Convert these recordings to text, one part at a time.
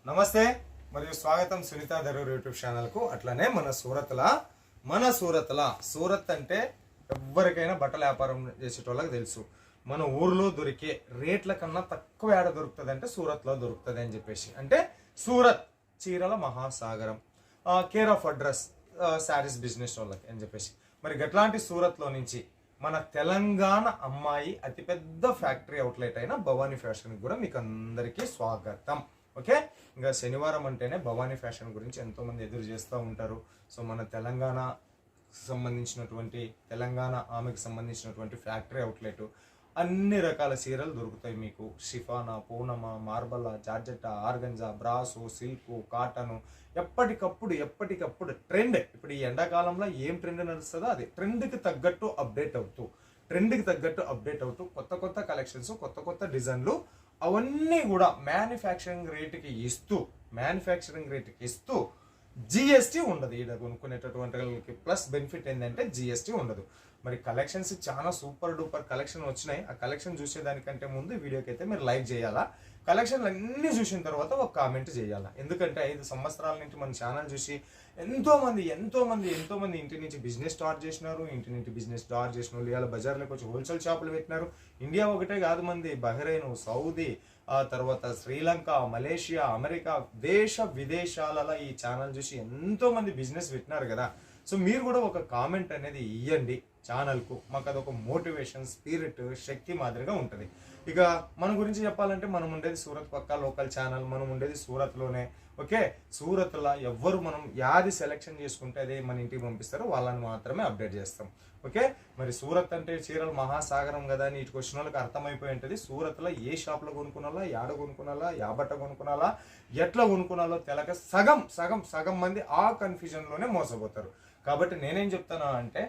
నమస్తే మరియు స్వాగతం సునీత దరూర్ యూట్యూబ్ ఛానల్కు. అట్లనే మన సూరత్ అంటే ఎవరికైనా బట్టల వ్యాపారం చేసేటోళ్ళకి తెలుసు. మన ఊర్లో దొరికే రేట్ల కన్నా తక్కువ ఏడ దొరుకుతుంది అంటే సూరత్లో దొరుకుతుంది అని చెప్పేసి. అంటే సూరత్ చీరల మహాసాగరం, care of address saris business వాళ్ళకి అని చెప్పేసి. మరి గట్లాంటి సూరత్లో నుంచి మన తెలంగాణ అమ్మాయి అతిపెద్ద ఫ్యాక్టరీ అవుట్లెట్ అయిన భవానీ ఫ్యాషన్కి కూడా మీకు అందరికీ స్వాగతం. ఓకే, ఇంకా శనివారం అంటేనే భవానీ ఫ్యాషన్ గురించి ఎంతోమంది ఎదురు చేస్తూ ఉంటారు. సో మన ఆమెకు సంబంధించినటువంటి ఫ్యాక్టరీ అవుట్లెట్ అన్ని రకాల చీరలు దొరుకుతాయి మీకు. షిఫానా, పూనమా, మార్బల్లా, జార్జెట్టా, ఆర్గంజా, బ్రాసు, సిల్క్, కాటను, ఎప్పటికప్పుడు ట్రెండ్. ఇప్పుడు ఈ ఎండాకాలంలో ఏం ట్రెండ్ నడుస్తుందో అది ట్రెండ్కి తగ్గట్టు అప్డేట్ అవుతూ కొత్త కలెక్షన్స్, కొత్త డిజైన్లు అవన్నీ కూడా మ్యానుఫ్యాక్చరింగ్ రేటుకి ఇస్తూ జిఎస్టీ ఉండదు. ఈడ కొనుక్కునేటటువంటి వాళ్ళకి ప్లస్ బెనిఫిట్ ఏంటంటే జిఎస్టీ ఉండదు. మరి కలెక్షన్స్ చాలా సూపర్ డూపర్ కలెక్షన్ వచ్చినాయి. ఆ కలెక్షన్ చూసేదానికంటే ముందు వీడియోకి అయితే మీరు లైక్ చేయాలా, కలెక్షన్లు అన్నీ చూసిన తర్వాత ఒక కామెంట్ చేయాలా. ఎందుకంటే 5 సంవత్సరాల నుంచి మన ఛానల్ చూసి ఎంతో మంది ఇంటి నుంచి బిజినెస్ స్టార్ట్ చేసినారు. ఇంటి నుంచి బిజినెస్ స్టార్ట్ చేసిన వాళ్ళు ఇవాళ బజార్లోకి వచ్చి హోల్సేల్ షాపులు పెట్టినారు. ఇండియా ఒకటే కాదు మంది, బహ్రెయిన్, సౌదీ, ఆ తర్వాత శ్రీలంక, మలేషియా, అమెరికా, దేశ విదేశాలలో ఈ ఛానల్ చూసి ఎంతో మంది బిజినెస్ పెట్టినారు కదా. సో మీరు కూడా ఒక కామెంట్ అనేది ఇవ్వండి ఛానల్కు. మాకు అదొక మోటివేషన్, స్పిరిట్, శక్తి మాదిరిగా ఉంటుంది. ఇక మన గురించి చెప్పాలంటే మనం ఉండేది సూరత్ పక్కా లోకల్ ఛానల్, మనం ఉండేది సూరత్లోనే. ఓకే, సూరత్లో ఎవ్వరు మనం యాది సెలెక్షన్ చేసుకుంటే అదే మన ఇంటికి పంపిస్తారో వాళ్ళని మాత్రమే అప్డేట్ చేస్తాం. ఓకే, మరి సూరత్ అంటే చీరల మహాసాగరం కదా అని ఇటుకు వచ్చిన వాళ్ళకి అర్థమైపోయి ఉంటుంది. సూరత్లో ఏ షాప్లో కొనుక్కునాలా, యాడ కొనుక్కునాలా, బట్ట కొనుక్కునాలా, ఎట్లా కొనుక్కునాలో తెలక సగం మంది ఆ కన్ఫ్యూజన్లోనే మోసపోతారు. కాబట్టి నేనేం చెప్తాను అంటే,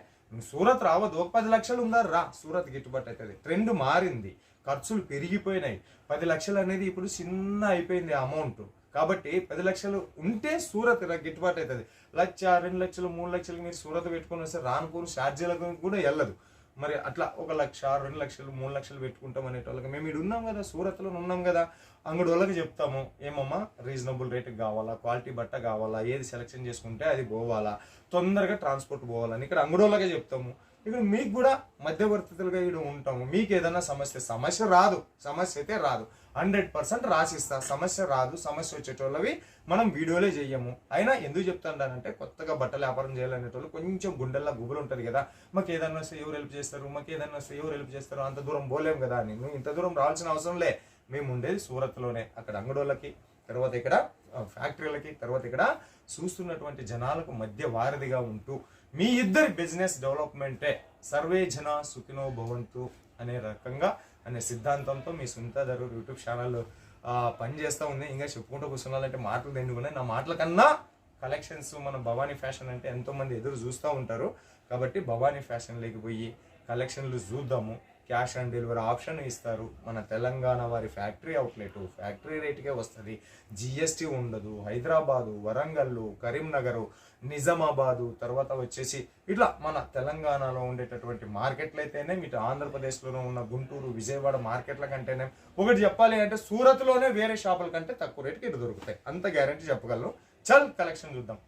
సూరత్ రావద్దు, ఒక 10 లక్షలు ఉందారు రా, సూరత్ గిట్టుబాటు అవుతుంది. ట్రెండ్ మారింది, ఖర్చులు పెరిగిపోయినాయి. 10 లక్షలు అనేది ఇప్పుడు చిన్న అయిపోయింది అమౌంట్. కాబట్టి 10 లక్షలు ఉంటే సూరత్ గిట్టుబాటు అవుతుంది. 1,00,000, 2 లక్షలు, 3 లక్షలు మీరు సూరత్ పెట్టుకుని వస్తే రానుకోని ఛార్జీలకు కూడా వెళ్ళదు. మరి అట్లా 1,00,000, 2 లక్షలు, 3 లక్షలు పెట్టుకుంటాం అనేటోళ్ళకి మేము ఇక్కడ ఉన్నాం కదా, సూరత్లో ఉన్నాం కదా, అంగడి వాళ్ళకి చెప్తాము, ఏమమ్మా రీజనబుల్ రేటుకి కావాలా, క్వాలిటీ బట్ట కావాలా, ఏది సెలెక్షన్ చేసుకుంటే అది పోవాలా, తొందరగా ట్రాన్స్పోర్ట్ పోవాలని ఇక్కడ అంగడి వాళ్ళకే చెప్తాము. ఇక్కడ మీకు కూడా మధ్యవర్తితులుగా ఇక్కడ ఉంటాము. మీకు ఏదైనా సమస్య రాదు, 100% రాసిస్తా. సమస్య రాదు, సమస్య వచ్చేటోళ్ళవి మనం వీడియోలే చెయ్యము. అయినా ఎందుకు చెప్తానంటే, కొత్తగా బట్టలు వ్యాపారం చేయాలనేటోళ్ళు కొంచెం గుండెల్లో గుబులు ఉంటుంది కదా, మాకు ఏదన్నా వస్తే ఎవరు హెల్ప్ చేస్తారు, అంత దూరం పోలేము కదా అని. నువ్వు ఇంత దూరం రావాల్సిన అవసరం లే. మేము ఉండేది సూరత్లోనే. అక్కడ అంగడోళ్ళకి, తర్వాత ఇక్కడ ఫ్యాక్టరీలకి, తర్వాత ఇక్కడ చూస్తున్నటువంటి జనాలకు మధ్య వారధిగా ఉంటూ మీ ఇద్దరి బిజినెస్ డెవలప్మెంటే సర్వే జన సుఖినో భవంతు అనే సిద్ధాంతంతో మీ సునీత దరూర్ యూట్యూబ్ ఛానల్ పనిచేస్తూ ఉంది. ఇంకా చెప్పుకుంటూ కూర్చున్నాలంటే మాటలు దండుకున్నాయి. నా మాటల కన్నా కలెక్షన్స్ మన భవానీ ఫ్యాషన్ అంటే ఎంతోమంది ఎదురు చూస్తూ ఉంటారు. కాబట్టి భవానీ ఫ్యాషన్లోకి పోయి కలెక్షన్లు చూద్దాము. క్యాష్ ఆన్ డెలివరీ ఆప్షన్ ఇస్తారు. మన తెలంగాణ వారి ఫ్యాక్టరీ అవుట్లెట్ ఫ్యాక్టరీ రేటుకే వస్తుంది, జిఎస్టీ ఉండదు. హైదరాబాదు, వరంగల్, కరీంనగర్, నిజామాబాదు, తర్వాత వచ్చేసి ఇట్లా మన తెలంగాణలో ఉండేటటువంటి మార్కెట్లు అయితేనే, ఇటు ఆంధ్రప్రదేశ్లో ఉన్న గుంటూరు, విజయవాడ మార్కెట్ల కంటేనే, ఒకటి చెప్పాలి అంటే సూరత్లోనే వేరే షాపుల కంటే తక్కువ రేటుకి ఇటు దొరుకుతాయి. అంత గ్యారంటీ చెప్పగలను. చల్ కలెక్షన్ చూద్దాం.